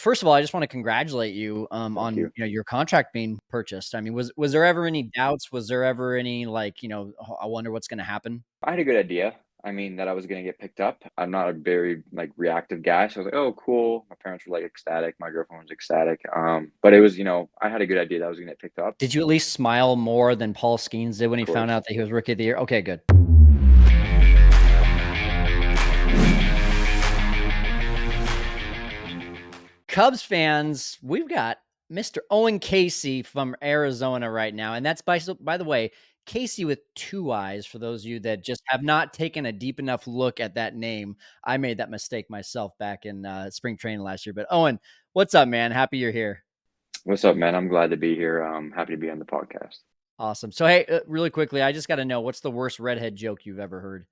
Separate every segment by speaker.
Speaker 1: First of all, I just want to congratulate you
Speaker 2: Thank
Speaker 1: on
Speaker 2: you.
Speaker 1: your contract being purchased. I mean, was there ever any doubts? Was there ever any "Oh, I wonder what's going to happen"?
Speaker 2: I had a good idea. I mean, that I was gonna get picked up. I'm not a very like reactive guy, so I was like, "Oh, cool." My parents were like ecstatic. My girlfriend was ecstatic. But it was, I had a good idea that I was gonna get picked up.
Speaker 1: Did you at least smile more than Paul Skeens did when
Speaker 2: Of
Speaker 1: he found
Speaker 2: course.
Speaker 1: out that he was Rookie of the Year? Okay, good. Cubs fans, we've got Mr. Owen Caissie from Arizona right now. And that's by the way, Casey with two eyes for those of you that just have not taken a deep enough look at that name. I made that mistake myself back in spring training last year. But Owen, what's up, man? Happy you're here.
Speaker 2: What's up, man? I'm glad to be here. Happy to be on the podcast.
Speaker 1: Awesome. So, hey, really quickly, I just got to know what's the worst redhead joke you've ever heard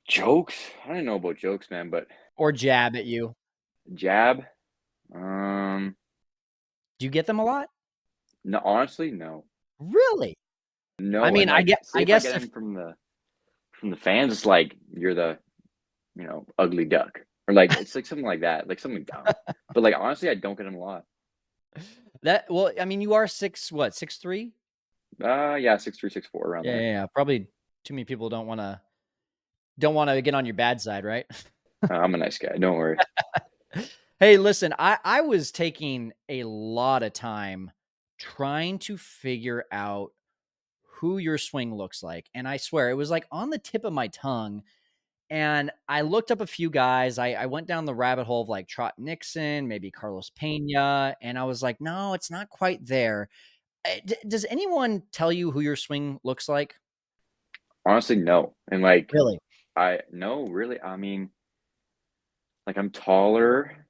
Speaker 2: Jokes? I don't know about jokes, man, but
Speaker 1: or jab at you?
Speaker 2: jab? Um,
Speaker 1: Do you get them a lot?
Speaker 2: no, honestly, no.
Speaker 1: Really? I
Speaker 2: No,
Speaker 1: mean,
Speaker 2: and
Speaker 1: I
Speaker 2: like,
Speaker 1: get,
Speaker 2: see
Speaker 1: I
Speaker 2: if I
Speaker 1: guess
Speaker 2: get
Speaker 1: if
Speaker 2: them from the fans, it's like you're the, ugly duck. Or like it's like something like that, like something dumb. But like honestly, I don't get them a lot.
Speaker 1: well, I mean, you are 6'3"?
Speaker 2: Yeah, 6'3", 6'4", around
Speaker 1: Yeah,
Speaker 2: there.
Speaker 1: yeah, yeah. Probably too many people don't wanna get on your bad side, right?
Speaker 2: I'm a nice guy. Don't worry.
Speaker 1: Hey, listen, I was taking a lot of time trying to figure out who your swing looks like, and I swear it was, like, on the tip of my tongue, and I looked up a few guys. I went down the rabbit hole of, like, Trot Nixon, maybe Carlos Pena, and I was like, "No, it's not quite there." Does anyone tell you who your swing looks like?
Speaker 2: Honestly, no. And like
Speaker 1: Really?
Speaker 2: I no, really. I mean, like I'm taller.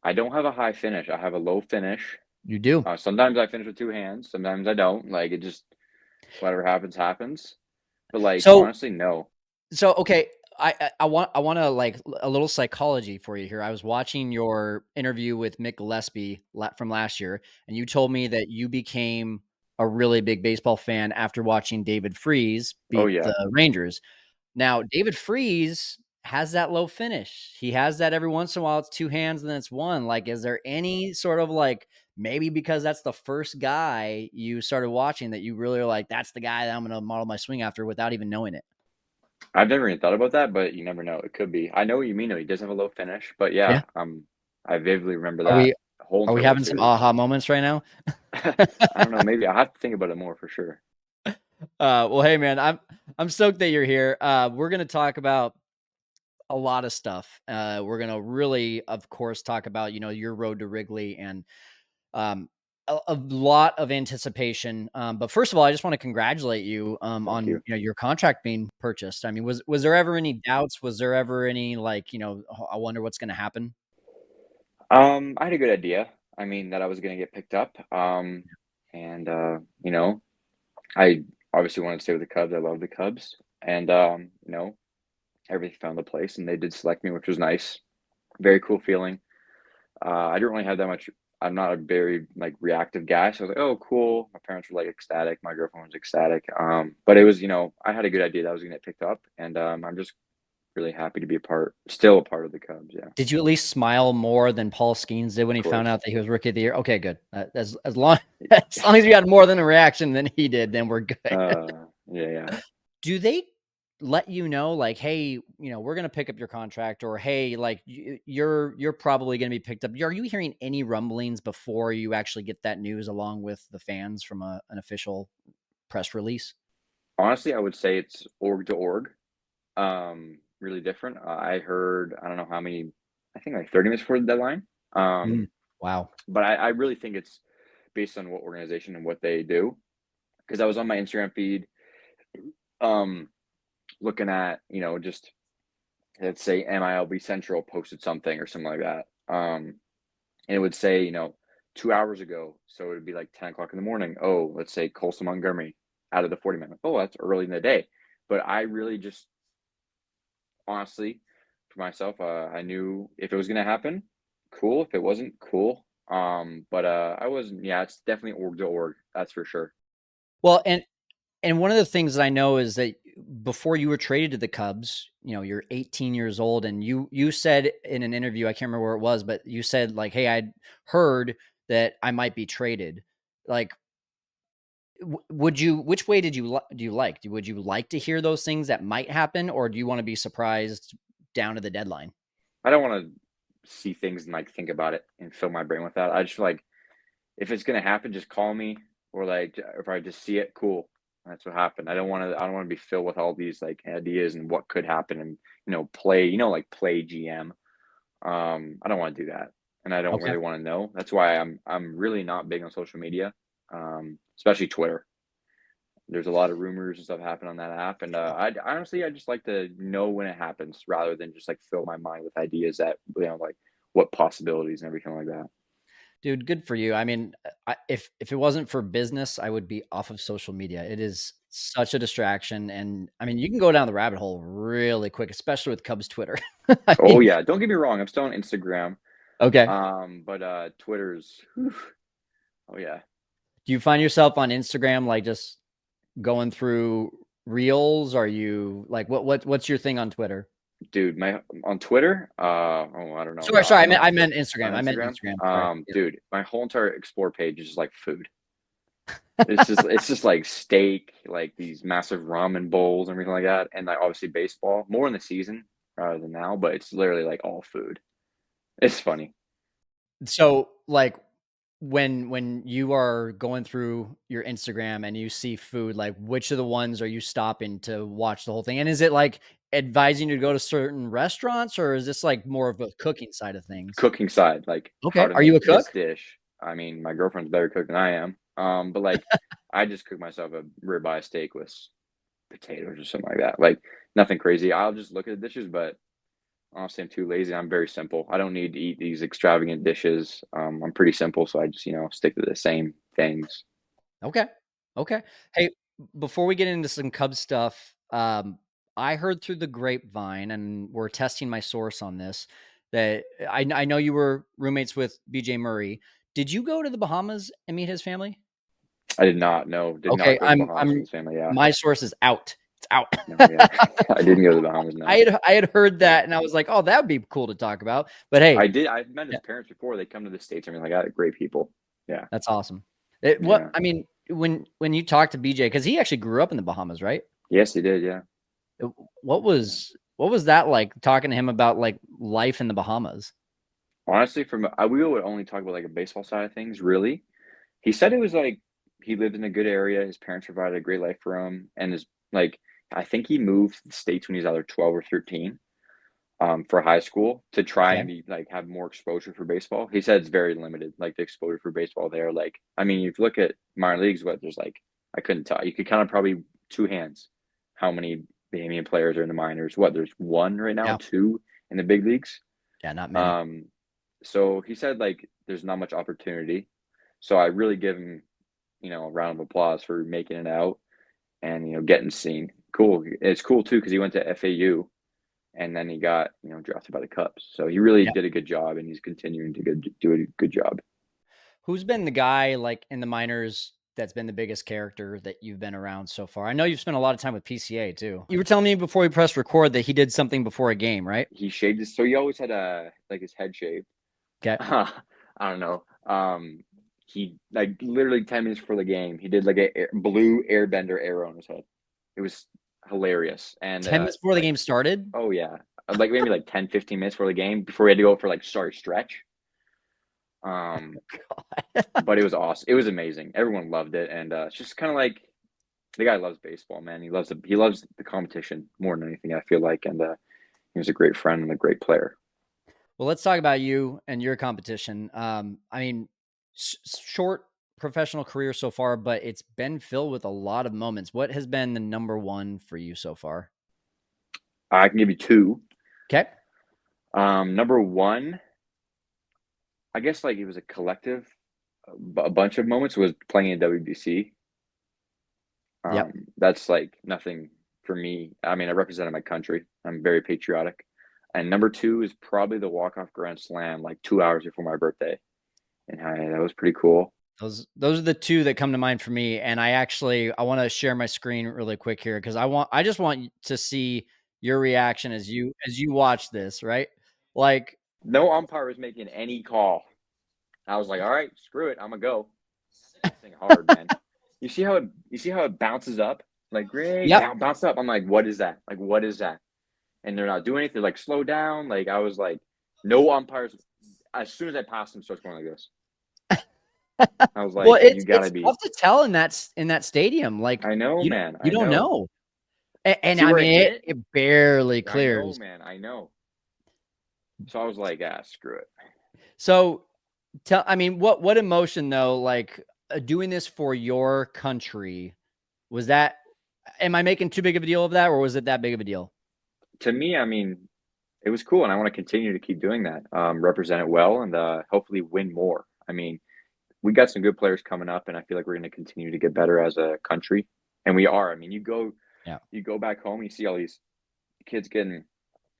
Speaker 2: I don't have a high finish. I have a low finish.
Speaker 1: You do?
Speaker 2: Sometimes I finish with two hands. Sometimes I don't. Like it just whatever happens happens. But like
Speaker 1: So
Speaker 2: honestly, no.
Speaker 1: okay, I wanna, like, a little psychology for you here. I was watching your interview with Mick Gillespie from last year, and you told me that you became a really big baseball fan after watching David Freese
Speaker 2: Oh
Speaker 1: beat
Speaker 2: yeah.
Speaker 1: the Rangers. Now, David Freese has that low finish. He has that every once in a while. It's two hands and then it's one. Like, is there any sort of like maybe because that's the first guy you started watching that you really are like, that's the guy that I'm going to model my swing after without even knowing it?
Speaker 2: I've never even thought about that, but you never know. It could be. I know what you mean though. He does have a low finish, but
Speaker 1: Yeah.
Speaker 2: yeah, I vividly remember
Speaker 1: Are
Speaker 2: that
Speaker 1: we
Speaker 2: whole
Speaker 1: are we
Speaker 2: entire World
Speaker 1: having some
Speaker 2: Series.
Speaker 1: aha moments right now?
Speaker 2: I don't know. Maybe I have to think about it more for sure.
Speaker 1: Well, hey man, I'm stoked that you're here. We're gonna talk about a lot of stuff. We're gonna really, of course, talk about your road to Wrigley and um, a lot of anticipation. But first of all, I just want to congratulate you
Speaker 2: Thank
Speaker 1: on
Speaker 2: you.
Speaker 1: your contract being purchased. I mean, was there ever any doubts? Was there ever any "Oh, I wonder what's going to happen"?
Speaker 2: I had a good idea. I mean, that I was gonna get picked up. And I obviously wanted to stay with the Cubs. I love the Cubs, and everything found a place, and they did select me, which was nice. Very cool feeling. I didn't really have that much. I'm not a very like reactive guy, so I was like, "Oh, cool." My parents were like ecstatic. My girlfriend was ecstatic. But it was, I had a good idea that I was gonna get picked up, and I'm just really happy to be still a part of the Cubs. Yeah,
Speaker 1: Did you at least smile more than Paul Skeens did when
Speaker 2: of
Speaker 1: he found
Speaker 2: course.
Speaker 1: out that he was Rookie of the Year? Okay, good. As long as long as you had more than a reaction than he did, then we're good.
Speaker 2: Yeah, yeah.
Speaker 1: Do they let you know, like, hey, we're gonna pick up your contract, or hey, like you're probably gonna be picked up? Are you hearing any rumblings before you actually get that news along with the fans from an official press release?
Speaker 2: Honestly, I would say it's org to org. Really different. I heard I don't know how many. I think like 30 minutes before the deadline.
Speaker 1: Mm,
Speaker 2: Um,
Speaker 1: wow.
Speaker 2: but I really think it's based on what organization and what they do. Because I was on my Instagram feed, um, looking at just let's say MILB Central posted something or something like that. And it would say 2 hours ago, so it would be like 10 o'clock in the morning. Oh, let's say Colson Montgomery out of the 40 man. Oh, that's early in the day. But I really just honestly, for myself, I knew if it was gonna happen, cool. If it wasn't, cool. But I wasn't. Yeah, it's definitely org to org. That's for sure.
Speaker 1: Well, and one of the things that I know is that before you were traded to the Cubs, you're 18 years old, and you said in an interview, I can't remember where it was, but you said like, "Hey, I'd heard that I might be traded." Like, would you? Which way do you like? Would you like to hear those things that might happen, or do you want to be surprised down to the deadline?
Speaker 2: I don't want to see things and like think about it and fill my brain with that. I just feel like if it's gonna happen, just call me, or like if I just see it, cool. That's what happened. I don't want to be filled with all these like ideas and what could happen and play, like play GM. I don't want to do that, and I don't
Speaker 1: Okay.
Speaker 2: really want to know. That's why I'm really not big on social media, especially Twitter. There's a lot of rumors and stuff happen on that app, and I honestly I just like to know when it happens rather than just like fill my mind with ideas that like what possibilities and everything like that.
Speaker 1: Dude, good for you. I mean, if it wasn't for business, I would be off of social media. It is such a distraction, and I mean, you can go down the rabbit hole really quick, especially with Cubs Twitter. I
Speaker 2: Oh
Speaker 1: mean,
Speaker 2: yeah, don't get me wrong. I'm still on Instagram,
Speaker 1: okay.
Speaker 2: but Twitter's. Whew, oh yeah,
Speaker 1: Do you find yourself on Instagram like just going through reels? Are you like what's your thing on Twitter?
Speaker 2: dude. My on Twitter. Oh, I don't know.
Speaker 1: Sorry,
Speaker 2: I'm not
Speaker 1: I meant Instagram.
Speaker 2: on
Speaker 1: I meant
Speaker 2: Instagram.
Speaker 1: Instagram. Sorry. Yeah.
Speaker 2: Dude, my whole entire explore page is just like food. It's just like steak, like these massive ramen bowls and everything like that, and like obviously baseball more in the season rather than now, but it's literally like all food. It's funny.
Speaker 1: So, like, when you are going through your Instagram and you see food, like, which of the ones are you stopping to watch the whole thing? And is it, like, advising you to go to certain restaurants, or is this, like, more of a cooking side of things?
Speaker 2: Cooking side, like how
Speaker 1: Okay.
Speaker 2: to
Speaker 1: Are you
Speaker 2: make
Speaker 1: a
Speaker 2: this
Speaker 1: cook?
Speaker 2: dish. I mean, my girlfriend's better cook than I am. But like I just cook myself a ribeye steak with potatoes or something like that. Like nothing crazy. I'll just look at the dishes, but honestly, I'm too lazy. I'm very simple. I don't need to eat these extravagant dishes. I'm pretty simple, so I just stick to the same things.
Speaker 1: Okay. Okay. Hey, before we get into some Cubs stuff, I heard through the grapevine, and we're testing my source on this, that I know you were roommates with BJ Murray. Did you go to the Bahamas and meet his family?
Speaker 2: I did not know. Did
Speaker 1: Okay,
Speaker 2: not go to the Bahamas with his family. Yeah,
Speaker 1: my source is out. It's out.
Speaker 2: no, yeah, I didn't go to the Bahamas. No,
Speaker 1: I had heard that, and I was like, "Oh, that would be cool to talk about." But hey,
Speaker 2: I did. I've met his
Speaker 1: yeah,
Speaker 2: parents before. They come to the states. I mean, like, great people. Yeah,
Speaker 1: that's awesome.
Speaker 2: yeah.
Speaker 1: I mean, when you talk to BJ, because he actually grew up in the Bahamas, right?
Speaker 2: Yes, he did. Yeah.
Speaker 1: Uh, what was that like talking to him about like life in the Bahamas?
Speaker 2: Honestly, from we would only talk about like a baseball side of things. Really, he said it was like he lived in a good area. His parents provided a great life for him, and his like I think he moved to the states when he was either 12 or 13. For high school to try
Speaker 1: Okay.
Speaker 2: and be like have more exposure for baseball. He said it's very limited, like the exposure for baseball there. Like, I mean, if you look at minor leagues, what there's like, I couldn't tell. You could kind of probably two hands how many Bahamian players are in the minors. What there's one right now,
Speaker 1: Yeah.
Speaker 2: two in the big leagues.
Speaker 1: Yeah, not many.
Speaker 2: Um, so he said like there's not much opportunity. So I really give him, a round of applause for making it out and getting seen. Cool. It's cool too because he went to FAU and then he got drafted by the Cubs. So he really
Speaker 1: Yeah.
Speaker 2: did a good job, and he's continuing to do a good job.
Speaker 1: Who's been the guy like in the minors that's been the biggest character that you've been around so far? I know you've spent a lot of time with PCA too. You were telling me before we pressed record that he did something before a game, right?
Speaker 2: He shaved his, so he always had a like his head shaved.
Speaker 1: Okay.
Speaker 2: I don't know. He like literally 10 minutes before the game, he did like a blue airbender arrow on his head. It was hilarious, and
Speaker 1: 10 minutes before the
Speaker 2: like
Speaker 1: game started.
Speaker 2: oh yeah, like maybe like 10-15 minutes before the game before we had to go for like sorry stretch. Um, but it was awesome. It was amazing. Everyone loved it, and it's just kind of like the guy loves baseball, man. He loves the competition more than anything. I feel like, and he was a great friend and a great player.
Speaker 1: Well, let's talk about you and your competition. I mean, short professional career so far, but it's been filled with a lot of moments. What has been the number one for you so far?
Speaker 2: I can give you two.
Speaker 1: Okay.
Speaker 2: Number one, I guess like it was a collective, a bunch of moments was playing in WBC.
Speaker 1: Yep.
Speaker 2: That's like nothing for me. I mean, I represented my country. I'm very patriotic. And number two is probably the walk-off grand slam, like 2 hours before my birthday, and that was pretty cool.
Speaker 1: Those are the 2 that come to mind for me, and I wanna share my screen really quick here because I just want to see your reaction as you watch this, right? Like,
Speaker 2: No umpire was making any call. I was like, all right, screw it, I'm gonna go. That thing hit this thing hard, man. You see how it bounces up? Like, great,
Speaker 1: yep,
Speaker 2: bounce up. I'm like, what is that? Like, what is that? And they're not doing anything. They're like, slow down. Like, I was like, no umpires. As soon as I passed them, starts going like this. I was
Speaker 1: well,
Speaker 2: like, you
Speaker 1: it's
Speaker 2: gotta be.
Speaker 1: tough to tell in that stadium, like,
Speaker 2: I know, man.
Speaker 1: you
Speaker 2: I
Speaker 1: don't
Speaker 2: know.
Speaker 1: know, and
Speaker 2: See
Speaker 1: I
Speaker 2: where it
Speaker 1: mean,
Speaker 2: hit?
Speaker 1: it barely
Speaker 2: I know,
Speaker 1: clears.
Speaker 2: man. I know. So I was like, ah, screw it.
Speaker 1: So, I mean, what emotion though, like, doing this for your country, was that am I making too big of a deal of that, or was it that big of a deal?
Speaker 2: To me, I mean, it was cool, and I want to continue to keep doing that. Represent it well, and hopefully win more. I mean, we got some good players coming up, and I feel like we're going to continue to get better as a country, and we are. I mean,
Speaker 1: Yeah,
Speaker 2: you go back home, you see all these kids getting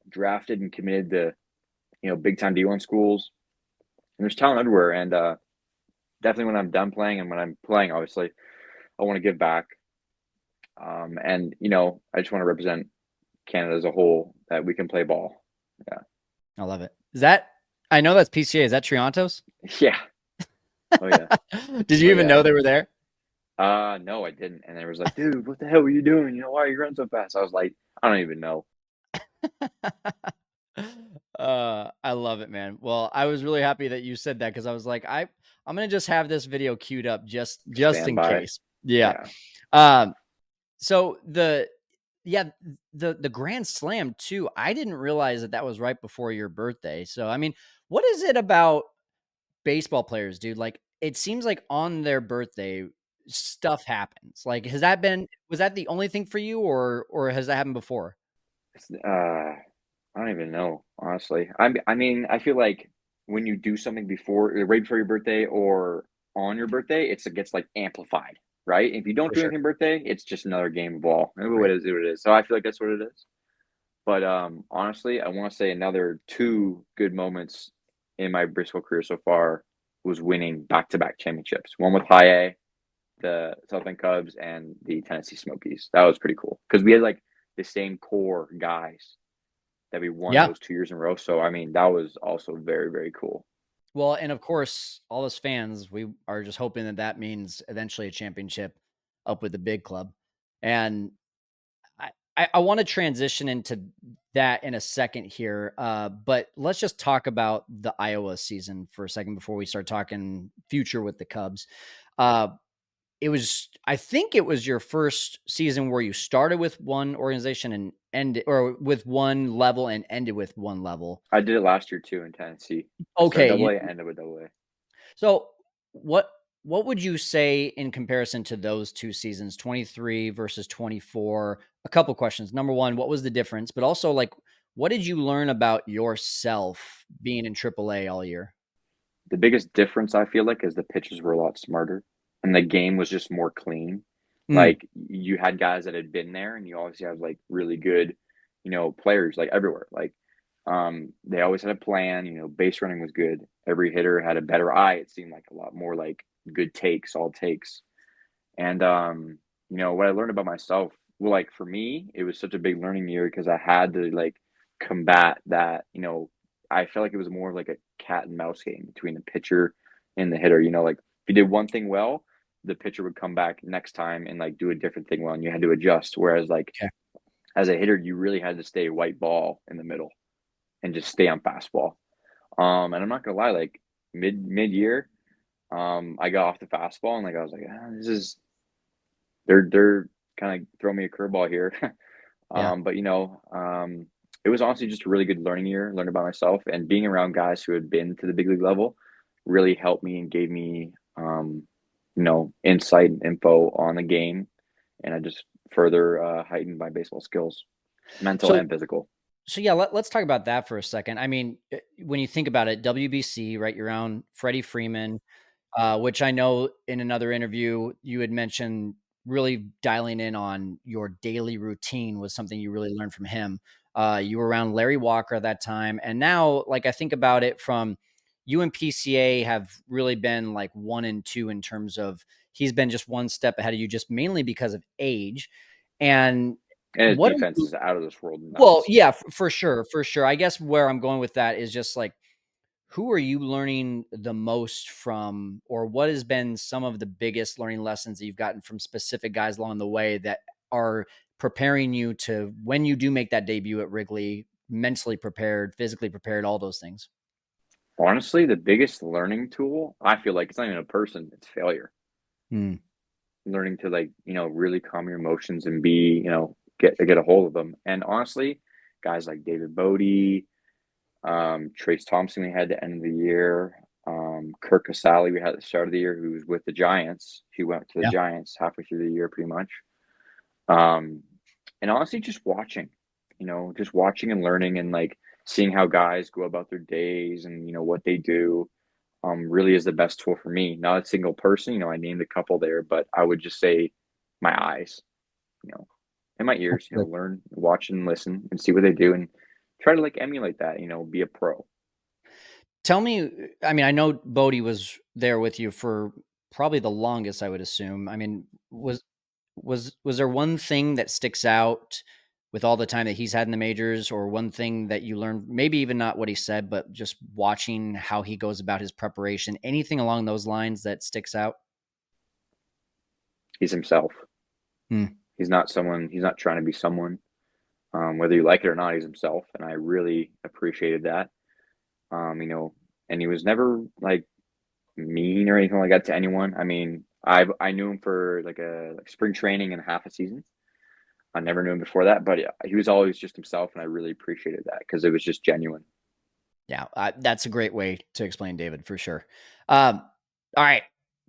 Speaker 2: drafted and committed to big time D1 schools, and there's talent everywhere. And definitely when I'm done playing and when I'm playing, obviously, I want to give back. And I just want to represent Canada as a whole that we can play ball. Yeah,
Speaker 1: I love it. Is that I know that's PCA, is that Triantos?
Speaker 2: yeah, oh yeah,
Speaker 1: Did you
Speaker 2: but
Speaker 1: even
Speaker 2: yeah.
Speaker 1: know they were there?
Speaker 2: No, I didn't. And they was like, dude, what the hell were you doing? Why are you running so fast? I was like, I don't even know.
Speaker 1: I love it, man. Well, I was really happy that you said that because I was like, I'm gonna just have this video queued up just
Speaker 2: Stand
Speaker 1: in
Speaker 2: by.
Speaker 1: case. Yeah.
Speaker 2: Yeah.
Speaker 1: Um, so yeah, the Grand Slam too. I didn't realize that was right before your birthday. So I mean, what is it about baseball players, dude? Like, it seems like on their birthday, stuff happens. Like, was that the only thing for you, or has that happened before?
Speaker 2: I don't even know, honestly. I mean, I feel like when you do something right before your birthday or on your birthday, it gets like amplified, right? If you don't
Speaker 1: For
Speaker 2: do
Speaker 1: sure.
Speaker 2: anything birthday, it's just another game of ball. Maybe
Speaker 1: Right.
Speaker 2: what it is. So I feel like that's what it is. But honestly, I want to say another two good moments in my baseball career so far was winning back-to-back championships. One with High A, the Southern Cubs, and the Tennessee Smokies. That was pretty cool because we had like the same core guys that we won
Speaker 1: Yeah.
Speaker 2: those 2 years in a row. So I mean, that was also very, very cool.
Speaker 1: Well, and of course, all us fans, we are just hoping that that means eventually a championship up with the big club. And I want to transition into that in a second here, but let's just talk about the Iowa season for a second before we start talking future with the Cubs. Uh, I think it was your first season where you started with one organization and ended, or with one level and ended with one level.
Speaker 2: I did it last year too in Tennessee. I started
Speaker 1: Okay,
Speaker 2: double A, ended with double A.
Speaker 1: so what what would you say in comparison to those 2 seasons, 23 versus 24? A couple questions. Number 1, what was the difference? But also, like, what did you learn about yourself being in AAA all year?
Speaker 2: The biggest difference I feel like is the pitchers were a lot smarter and the game was just more clean.
Speaker 1: Mm,
Speaker 2: Like you had guys that had been there and you obviously have like really good, players like everywhere. Like they always had a plan, base running was good. Every hitter had a better eye. It seemed like a lot more like good takes, all takes. And what I learned about myself, well, like for me, it was such a big learning year because I had to like combat that, I felt like it was more of like a cat and mouse game between the pitcher and the hitter. Like if you did one thing well, the pitcher would come back next time and like do a different thing well, and you had to adjust. Whereas like
Speaker 1: okay.
Speaker 2: as a hitter, you really had to stay white ball in the middle and just stay on fastball. And I'm not gonna lie, like mid year, I got off the fastball and like I was like, this is they're kind of throwing me a curveball here.
Speaker 1: Yeah.
Speaker 2: But it was honestly just a really good learning year, learning about myself and being around guys who had been to the big league level really helped me and gave me insight and info on the game. And I just further heightened my baseball skills, mental
Speaker 1: So
Speaker 2: and physical.
Speaker 1: yeah, let's talk about that for a second. I mean, when you think about it, WBC, right? You're around Freddie Freeman, which I know in another interview you had mentioned really dialing in on your daily routine was something you really learned from him. You were around Larry Walker at that time, and now, like, I think about it from you and PCA have really been like 1 and 2 in terms of he's been just one step ahead of you, just mainly because of age. And
Speaker 2: And his
Speaker 1: what are
Speaker 2: defense
Speaker 1: you,
Speaker 2: is out of this world
Speaker 1: well,
Speaker 2: nuts.
Speaker 1: yeah, for sure, for sure. I guess where I'm going with that is just like, who are you learning the most from, or what has been some of the biggest learning lessons that you've gotten from specific guys along the way that are preparing you to, when you do make that debut at Wrigley, mentally prepared, physically prepared, all those things?
Speaker 2: Honestly, the biggest learning tool, I feel like it's not even a person, it's failure.
Speaker 1: Hmm.
Speaker 2: Learning to like, really calm your emotions and be, get a hold of them. And honestly, guys like David Bodie, Trace Thompson we had at the end of the year, Kirk Casale we had at the start of the year, who was with the Giants. He went to the
Speaker 1: Yeah.
Speaker 2: Giants halfway through the year pretty much. Um, and honestly, just watching and learning and like seeing how guys go about their days and what they do, really is the best tool for me. Not a single person, I named a couple there, but I would just say my eyes, you know, and my
Speaker 1: That's
Speaker 2: ears,
Speaker 1: good.
Speaker 2: learn, watch and listen and see what they do and try to like emulate that, be a pro.
Speaker 1: Tell me, I mean, I know Bodie was there with you for probably the longest, I would assume. I mean, was there one thing that sticks out with all the time that he's had in the majors, or one thing that you learned, maybe even not what he said, but just watching how he goes about his preparation, anything along those lines that sticks out?
Speaker 2: He's himself.
Speaker 1: Hmm.
Speaker 2: He's not trying to be someone. Whether you like it or not, he's himself. And I really appreciated that. Um, you know, and he was never like mean or anything like that to anyone. I mean, I knew him for like a like spring training and half a season. I never knew him before that, but he was always just himself, and I really appreciated that because it was just genuine.
Speaker 1: Yeah, that's a great way to explain David for sure. Um, all right,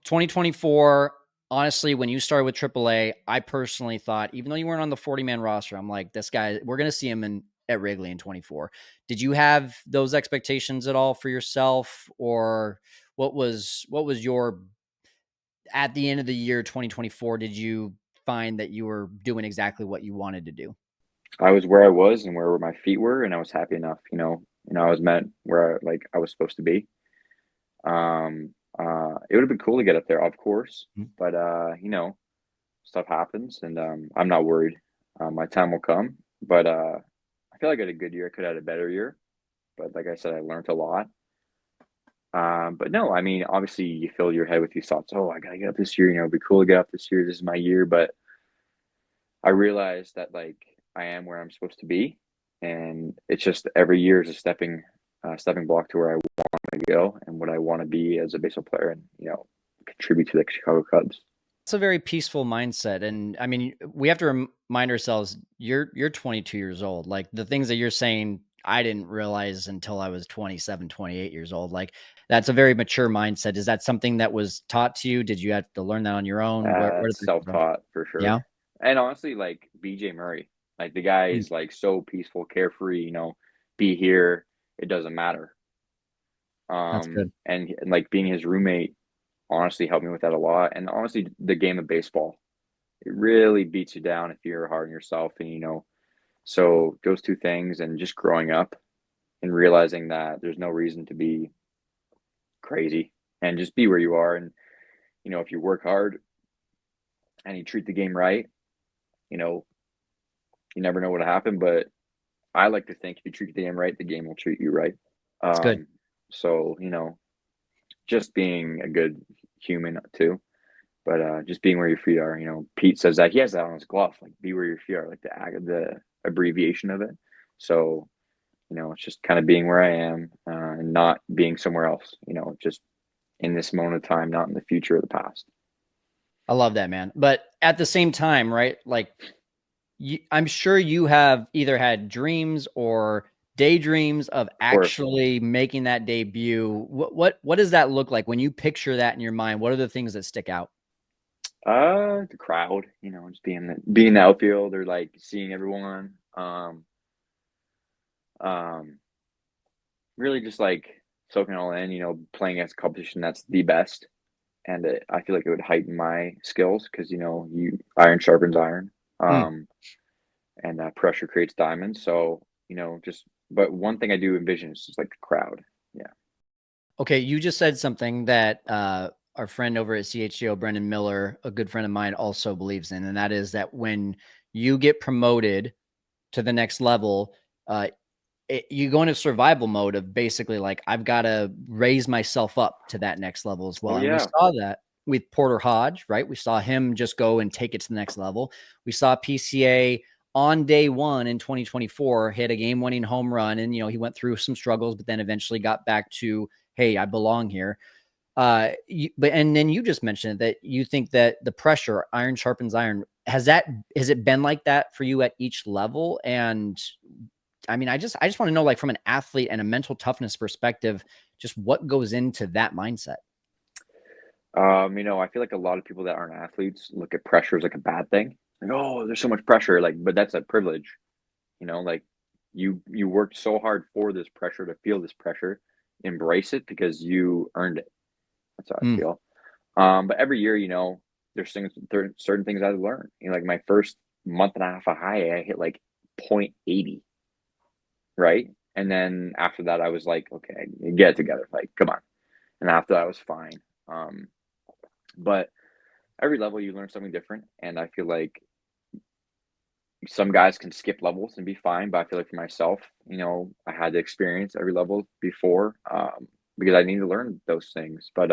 Speaker 1: 2024. Honestly, when you started with AAA, I personally thought, even though you weren't on the 40-man roster, I'm like, this guy, we're going to see him at Wrigley in 24. Did you have those expectations at all for yourself, or what was your, at the end of the year 2024? Did you find that you were doing exactly what you wanted to do?
Speaker 2: I was where I was and where my feet were, and I was happy enough. I was met where I was supposed to be. It would have been cool to get up there, of course,
Speaker 1: Mhm.
Speaker 2: but stuff happens, and I'm not worried. My time will come, but I feel like I had a good year. I could have had a better year, but like I said, I learned a lot. But no, I mean, obviously, you fill your head with these thoughts. Oh, I gotta get up this year. It'd be cool to get up this year. This is my year. But I realized that like I am where I'm supposed to be, and it's just every year is a stepping block to where I want to go and what I want to be as a baseball player, and contribute to the Chicago Cubs.
Speaker 1: It's a very peaceful mindset, and I mean, we have to remind ourselves you're 22 years old. Like the things that you're saying, I didn't realize until I was 27, 28 years old. Like that's a very mature mindset. Is that something that was taught to you? Did you have to learn that on your own? Where did that come from?
Speaker 2: Self-taught for
Speaker 1: Yeah.
Speaker 2: sure. And honestly, like BJ Murray, like the guy
Speaker 1: Mm,
Speaker 2: is like so peaceful, carefree, be here, it doesn't matter.
Speaker 1: that's good.
Speaker 2: And like being his roommate honestly helped me with that a lot. And honestly, the game of baseball, it really beats you down if you're hard on yourself. And so those two things, and just growing up and realizing that there's no reason to be crazy and just be where you are. And if you work hard and you treat the game right, you know, you never know what'll happen. But I like to think if you treat the game right, the game will treat you right.
Speaker 1: It's good.
Speaker 2: Um, so just being a good human too. But just being where your feet are, Pete says that he has that on his glove, like be where your feet are, like the abbreviation of it. So it's just kind of being where I am, and not being somewhere else. Just in this moment of time, not in the future or the past.
Speaker 1: I love that, man. But at the same time, right? Like I'm sure you have either had dreams or daydreams of
Speaker 2: Of course,
Speaker 1: actually making that debut. What does that look like when you picture that in your mind? What are the things that stick out?
Speaker 2: the crowd, just being the outfield or like seeing everyone. Um, really just like soaking it all in. Playing against competition that's the best, and I feel like it would heighten my skills because you iron sharpens iron,
Speaker 1: Hmm.
Speaker 2: and pressure creates diamonds. So just but one thing I do envision is just like the crowd. Yeah,
Speaker 1: Okay, you just said something that our friend over at CHGO, Brendan Miller, a good friend of mine, also believes in, and that is that when you get promoted to the next level, uh, you go into survival mode of basically like, I've got to raise myself up to that next level as
Speaker 2: Oh
Speaker 1: well. And we
Speaker 2: yeah.
Speaker 1: saw that with Porter Hodge, right? We saw him just go and take it to the next level. We saw PCA on day one in 2024 hit a game winning home run. And, he went through some struggles, but then eventually got back to, hey, I belong here. And then you just mentioned that you think that the pressure, iron sharpens iron. Has it been like that for you at each level? And I mean, I just want to know, like, from an athlete and a mental toughness perspective, just what goes into that mindset.
Speaker 2: I feel like a lot of people that aren't athletes look at pressure as like a bad thing. Like, oh, there's so much pressure. Like, but that's a privilege. Like you worked so hard for this pressure to feel this pressure, embrace it because you earned it. That's how I
Speaker 1: Mm,
Speaker 2: feel. But every year, there's certain things I learned. Like my first month and a half of high, I hit like point 0.80, right? And then after that, I was like, okay, get it together. Like, come on. And after that, I was fine. But every level, you learn something different. And I feel like some guys can skip levels and be fine. But I feel like for myself, I had to experience every level before because I need to learn those things. But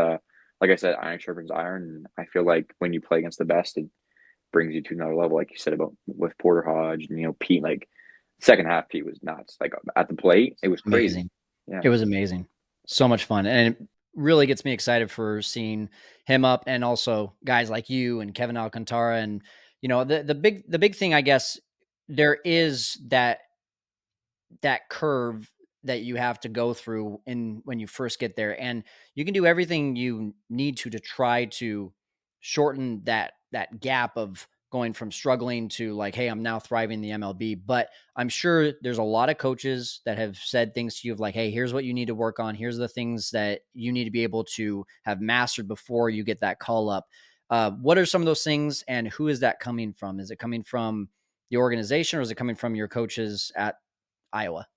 Speaker 2: like I said, iron sharpens iron. And I feel like when you play against the best, it brings you to another level, like you said about with Porter Hodge and Pete. Like second half, Pete was nuts. Like at the plate, it was crazy.
Speaker 1: amazing.
Speaker 2: Yeah.
Speaker 1: It was amazing. So much fun. And it really gets me excited for seeing him up, and also guys like you and Kevin Alcantara. And, the big thing, I guess, there is that curve that you have to go through in when you first get there, and you can do everything you need to try to shorten that gap of going from struggling to, like, hey, I'm now thriving in the MLB. But I'm sure there's a lot of coaches that have said things to you of like, hey, here's what you need to work on, here's the things that you need to be able to have mastered before you get that call up. What are some of those things, and who is that coming from? Is it coming from the organization, or is it coming from your coaches at Iowa?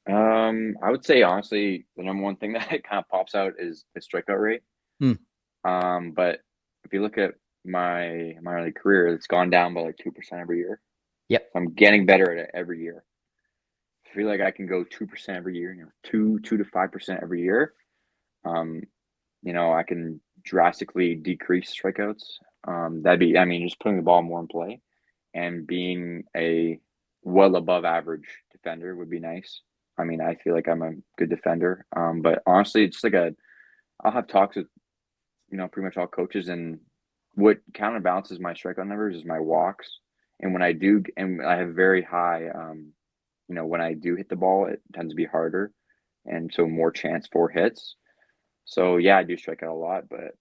Speaker 2: I would say honestly, the number one thing that kind of pops out is the strikeout rate.
Speaker 1: Hmm.
Speaker 2: But if you look at my early career, it's gone down by like 2% every year.
Speaker 1: Yep.
Speaker 2: So I'm getting better at it every year. I feel like I can go 2% every year, 2 to 5% every year. Um, I can drastically decrease strikeouts. That'd be, I mean, just putting the ball more in play and being a well above average defender would be nice. I mean, I feel like I'm a good defender. But honestly, it's like I'll have talks with, pretty much all coaches, and what counterbalances my strikeout numbers is my walks. And when I do, and I have very high, when I do hit the ball, it tends to be harder. And so more chance for hits. So yeah, I do strike out a lot, but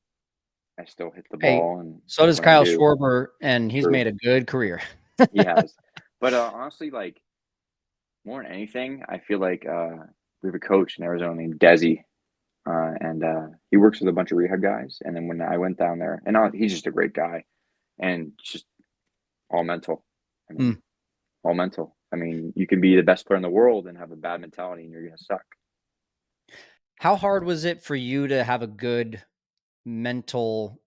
Speaker 2: I still hit the
Speaker 1: Hey,
Speaker 2: ball. And
Speaker 1: so does
Speaker 2: when I
Speaker 1: Kyle
Speaker 2: do,
Speaker 1: Schwarber, and he's
Speaker 2: true,
Speaker 1: made a good career.
Speaker 2: he has. But honestly, like more than anything, I feel like we have a coach in Arizona named Desi, and he works with a bunch of rehab guys. And then when I went down there, and he's just a great guy, and just all mental. I
Speaker 1: Hmm.
Speaker 2: mean, all mental. I mean, you can be the best player in the world and have a bad mentality, and you're gonna suck.
Speaker 1: How hard was it for you to have a good mental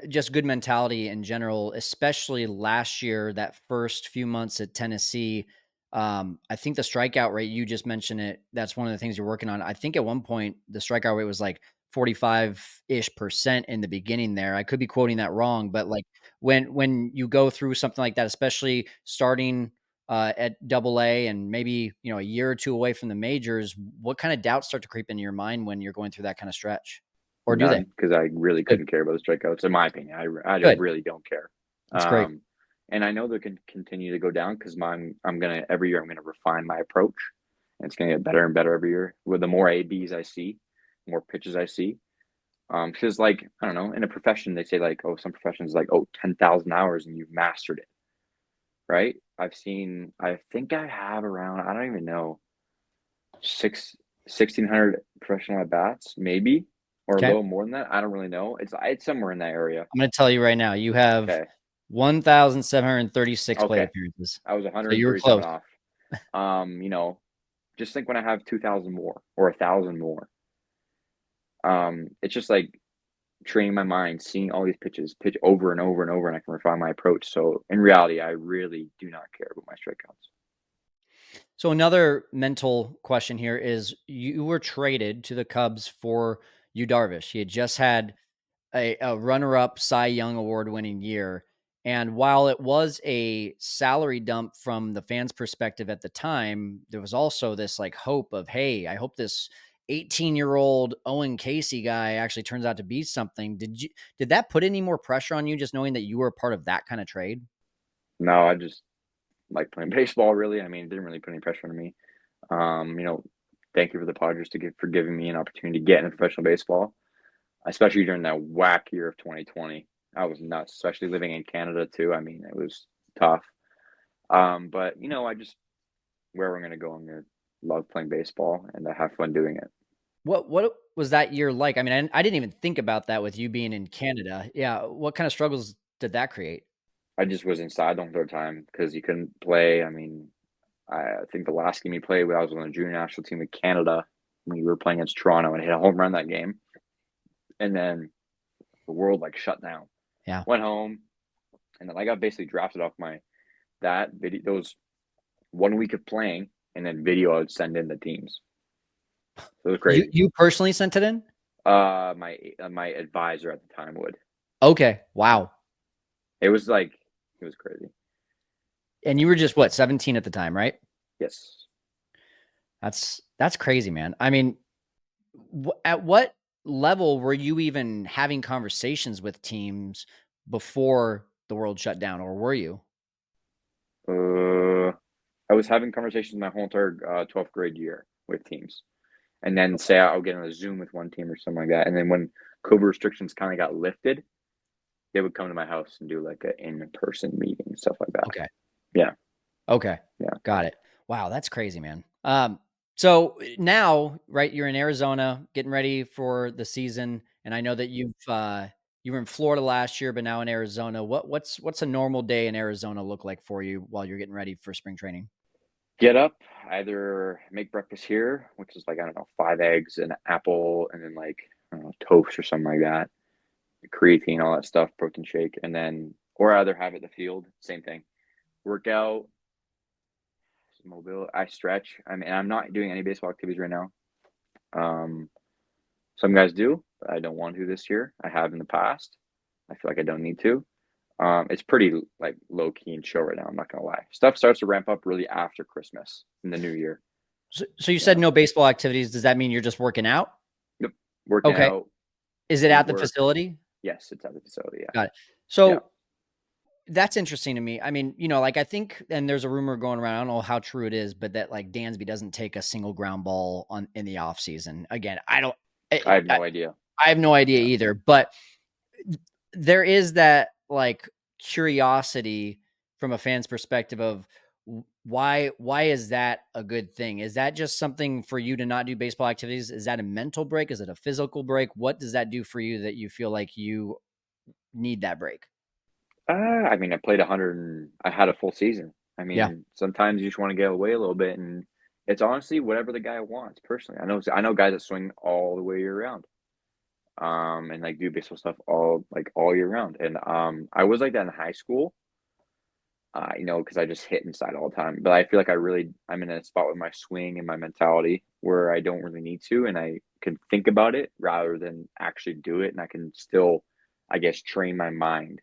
Speaker 1: just good mentality in general, especially last year, that first few months at Tennessee? I think the strikeout rate, you just mentioned it. That's one of the things you're working on. I think at one point the strikeout rate was like 45-ish% in the beginning there. I could be quoting that wrong, but like when you go through something like that, especially starting at Double A and maybe a year or two away from the majors, what kind of doubts start to creep into your mind when you're going through that kind of stretch, or do they?
Speaker 2: None, because I really
Speaker 1: Good,
Speaker 2: couldn't care about the strikeouts. In my opinion, I
Speaker 1: good.
Speaker 2: really don't care.
Speaker 1: That's great.
Speaker 2: And I know they can continue to go down because I'm gonna every year I'm gonna refine my approach, and it's gonna get better and better every year. With the more ABs I see, more pitches I see. Because like I don't know, in a profession they say like, oh, some professions like, oh, 10,000 hours and you've mastered it, right? I think I have around, I don't even know, 1,600 professional at bats, maybe, or a
Speaker 1: Okay.
Speaker 2: little more than that. I don't really know. It's somewhere in that area.
Speaker 1: I'm going to tell you right now, you have
Speaker 2: Okay.
Speaker 1: 1,736 plate
Speaker 2: Okay.
Speaker 1: appearances.
Speaker 2: I was
Speaker 1: So you were
Speaker 2: 137
Speaker 1: close.
Speaker 2: off. Um, you know, just think when I have 2,000 more or 1,000 more, It's just like training my mind, seeing all these pitches pitch over and over and over, and I can refine my approach. So in reality, I really do not care about my strikeouts.
Speaker 1: So another mental question here is you were traded to the Cubs for Yu Darvish. He had just had a runner-up Cy Young award-winning year. And while it was a salary dump from the fans' perspective at the time, there was also this like hope of, hey, I hope this 18-year-old Owen Caissie guy actually turns out to be something. Did that put any more pressure on you just knowing that you were a part of that kind of trade?
Speaker 2: No, I just like playing baseball. Really, I mean, it didn't really put any pressure on me. You know, thank you for the Padres for giving me an opportunity to get into professional baseball, especially during that whack year of 2020. I was nuts, especially living in Canada too. I mean, it was tough. But I just wherever I'm going to go, I'm going to love playing baseball and I have fun doing it.
Speaker 1: What was that year like? I mean, I didn't even think about that with you being in Canada. Yeah, what kind of struggles did that create?
Speaker 2: I just was inside the whole time because you couldn't play. I mean, I think the last game he played, when I was on the junior national team with Canada, when we were playing against Toronto and hit a home run that game, and then the world like shut down.
Speaker 1: Yeah.
Speaker 2: Went home, and then I got basically drafted off my that video. Those 1 week of playing, and then video I would send in the teams. So it was
Speaker 1: You
Speaker 2: crazy.
Speaker 1: you personally sent it in?
Speaker 2: My advisor at the time would.
Speaker 1: Okay. Wow.
Speaker 2: It was like it was crazy.
Speaker 1: And you were just what, 17 at the time, right?
Speaker 2: Yes.
Speaker 1: That's crazy, man. I mean, at what level were you even having conversations with teams before the world shut down, or were you?
Speaker 2: I was having conversations my whole entire 12th grade year with teams. And then say I'll get on a Zoom with one team or something like that. And then when COVID restrictions kind of got lifted, they would come to my house and do like an in-person meeting and stuff like that.
Speaker 1: Okay.
Speaker 2: Yeah,
Speaker 1: Okay.
Speaker 2: yeah,
Speaker 1: Got it. Wow, that's crazy, man. So now, right, you're in Arizona getting ready for the season, and I know that you were in Florida last year, but now in Arizona. What's a normal day in Arizona look like for you while you're getting ready for spring training?
Speaker 2: get up, either make breakfast here, which is like, I don't know, 5 eggs, an apple, and then like, I don't know, toast or something like that, creatine, all that stuff, protein shake, and then, or either have it at the field, same thing. Work out, mobile, I stretch. I mean, I'm not doing any baseball activities right now. Um, some guys do, but I don't want to this year. I have in the past. I feel like I don't need to. It's pretty like low key and chill right now. I'm not gonna lie. Stuff starts to ramp up really after Christmas in the new year.
Speaker 1: So you said
Speaker 2: Yeah.
Speaker 1: no baseball activities. Does that mean you're just working out?
Speaker 2: Yep. Working
Speaker 1: Okay.
Speaker 2: out,
Speaker 1: Is it
Speaker 2: eat
Speaker 1: at the
Speaker 2: work.
Speaker 1: facility?
Speaker 2: Yes, it's at the facility. Yeah.
Speaker 1: Got it.
Speaker 2: Yeah.
Speaker 1: So that's interesting to me. I mean, like I think, and there's a rumor going around. I don't know how true it is, but that like Dansby doesn't take a single ground ball on in the off season. Again, I don't.
Speaker 2: I have
Speaker 1: I
Speaker 2: no idea.
Speaker 1: have no idea
Speaker 2: Yeah.
Speaker 1: either. But there is that like curiosity from a fan's perspective of why is that a good thing? Is that just something for you to not do baseball activities? Is that a mental break? Is it a physical break? What does that do for you that you feel like you need that break?
Speaker 2: I mean, I played 100 and I had a full season. I
Speaker 1: Yeah.
Speaker 2: mean, sometimes you just want to get away a little bit, and it's honestly whatever the guy wants. Personally, I know guys that swing all the way year round. And like do baseball stuff all year round. And I was like that in high school, because I just hit inside all the time. But I feel like I'm in a spot with my swing and my mentality where I don't really need to, and I can think about it rather than actually do it, and I can still, I guess, train my mind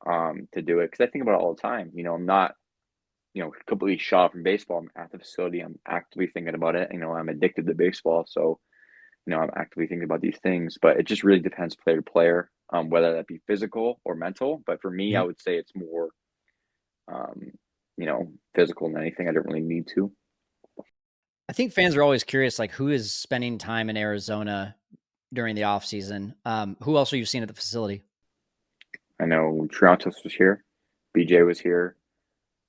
Speaker 2: to do it because I think about it all the time. I'm not completely shut off from baseball. I'm at the facility. I'm actively thinking about it. I'm addicted to baseball, so I'm actively thinking about these things, but it just really depends player to player, whether that be physical or mental. But for me, I
Speaker 1: Mhm.
Speaker 2: would say it's more, um, physical than anything. I don't really need to.
Speaker 1: I think fans are always curious, like who is spending time in Arizona during the off season. Who else are you seeing at the facility?
Speaker 2: I know Toronto's was here, BJ was here,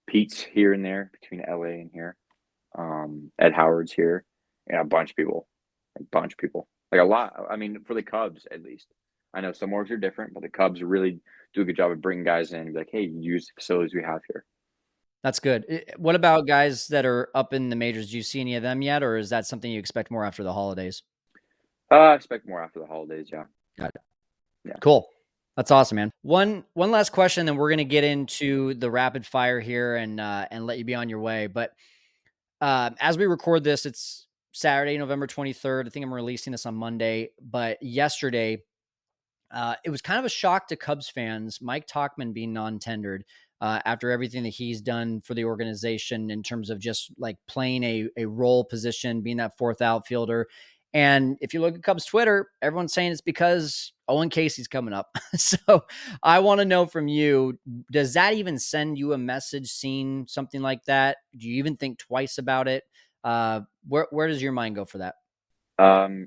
Speaker 2: Pete's here and there between LA and here. Ed Howard's here, and a bunch of people, like a lot. I mean, for the Cubs at least. I know some orgs are different, but the Cubs really do a good job of bringing guys in and be like, hey, use the facilities we have here.
Speaker 1: That's good. What about guys that are up in the majors? Do you see any of them yet, or is that something you expect more after the holidays?
Speaker 2: I expect more after the holidays. Yeah.
Speaker 1: Got it.
Speaker 2: Yeah.
Speaker 1: Cool. That's awesome, man. One last question, then we're gonna get into the rapid fire here and let you be on your way. But as we record this, it's Saturday, November 23rd. I think I'm releasing this on Monday. But yesterday, it was kind of a shock to Cubs fans, Mike Tauchman being non-tendered after everything that he's done for the organization in terms of just like playing a role position, being that fourth outfielder. And if you look at Cubs Twitter, everyone's saying it's because Owen Caissie's coming up. So I want to know from you, does that even send you a message seeing something like that? Do you even think twice about it? Where does your mind go for that?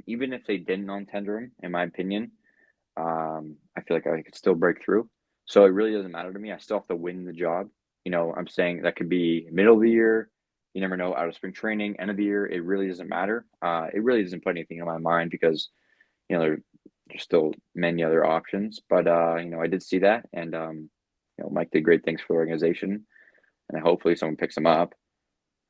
Speaker 2: Even if they didn't non-tender him, in my opinion, I feel like I could still break through. So it really doesn't matter to me. I still have to win the job. I'm saying that could be middle of the year. You never know, out of spring training, end of the year. It really doesn't matter. It really doesn't put anything in my mind because, there's still many other options. But, I did see that. And, Mike did great things for the organization. And hopefully someone picks him up.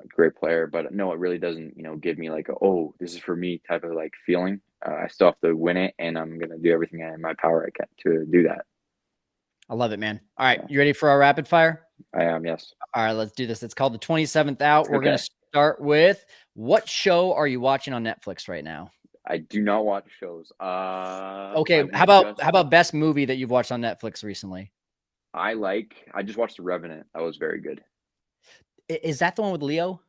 Speaker 2: A great player. But no, it really doesn't, give me like, oh, this is for me type of like feeling. I still have to win it, and I'm going to do everything in my power I can to do that.
Speaker 1: I love it, man. All right.
Speaker 2: Yeah.
Speaker 1: You ready for our rapid fire?
Speaker 2: I am, yes.
Speaker 1: All right, let's do this. It's called the 27th Out. We're going
Speaker 2: Okay.
Speaker 1: to start with, what show are you watching on Netflix right now?
Speaker 2: I do not watch shows.
Speaker 1: Okay, how about best movie that you've watched on Netflix recently?
Speaker 2: I just watched The Revenant. That was very good.
Speaker 1: Is that the one with Leo?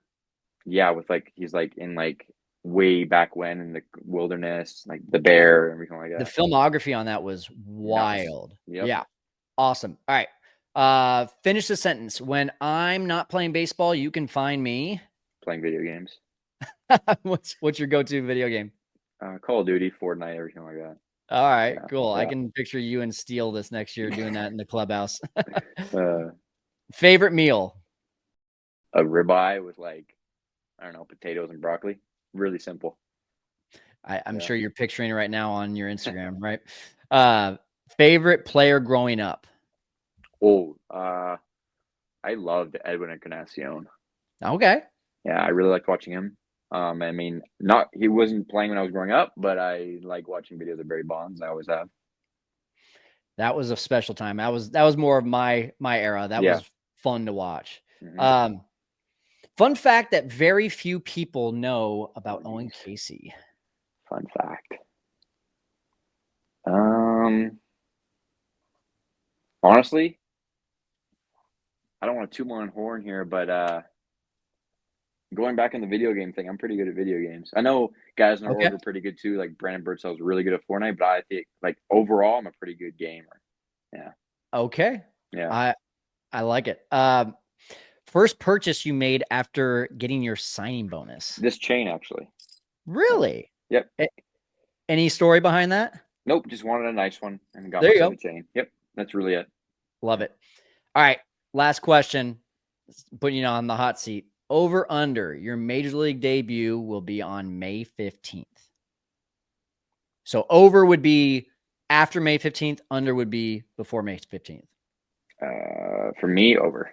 Speaker 2: Yeah, with he's in way back when in the wilderness, like the bear and everything like
Speaker 1: The
Speaker 2: that.
Speaker 1: filmography on that was wild.
Speaker 2: Yep.
Speaker 1: Yeah. Awesome. All right. Finish the sentence. When I'm not playing baseball, you can find me
Speaker 2: Playing video games.
Speaker 1: What's your go-to video game?
Speaker 2: Call of Duty, Fortnite, everything like that.
Speaker 1: All right,
Speaker 2: Yeah,
Speaker 1: cool.
Speaker 2: yeah.
Speaker 1: I can picture you and Steele this next year doing that in the clubhouse.
Speaker 2: Uh,
Speaker 1: Favorite meal?
Speaker 2: a ribeye with I don't know, potatoes and broccoli. Really simple.
Speaker 1: I'm
Speaker 2: Yeah.
Speaker 1: sure you're picturing it right now on your Instagram, right? Favorite player growing up?
Speaker 2: Oh, I loved Edwin Encarnacion.
Speaker 1: Okay.
Speaker 2: Yeah, I really liked watching him. I mean, he wasn't playing when I was growing up, but I like watching videos of Barry Bonds. I always have.
Speaker 1: That was a special time. That was more of my era. That was fun to watch.
Speaker 2: Mm-hmm.
Speaker 1: Fun fact that very few people know about Owen Caissie.
Speaker 2: Fun fact. Honestly, I don't want to toot my own horn here, but going back in the video game thing, I'm pretty good at video games. I know guys in our org are pretty good too. Like Brandon Birdsell's really good at Fortnite, but I think overall I'm a pretty good gamer. Yeah.
Speaker 1: Okay.
Speaker 2: Yeah.
Speaker 1: I like it. First purchase you made after getting your signing bonus?
Speaker 2: This chain, actually.
Speaker 1: Really?
Speaker 2: Yep.
Speaker 1: Any story behind that?
Speaker 2: Nope. Just wanted a nice one and got
Speaker 1: there
Speaker 2: myself
Speaker 1: you
Speaker 2: a chain. Yep. That's really it.
Speaker 1: Love it. All right. Last question. Putting you on the hot seat. Over under, your major league debut will be on May 15th. So over would be after May 15th. Under would be before May 15th.
Speaker 2: For me, over.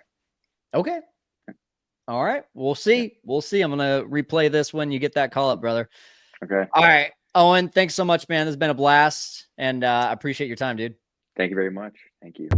Speaker 1: Okay. All right. We'll see. Yeah. We'll see. I'm going to replay this when you get that call up, brother.
Speaker 2: Okay.
Speaker 1: All right. Owen, thanks so much, man. This has been a blast. And I appreciate your time, dude.
Speaker 2: Thank you very much. Thank you.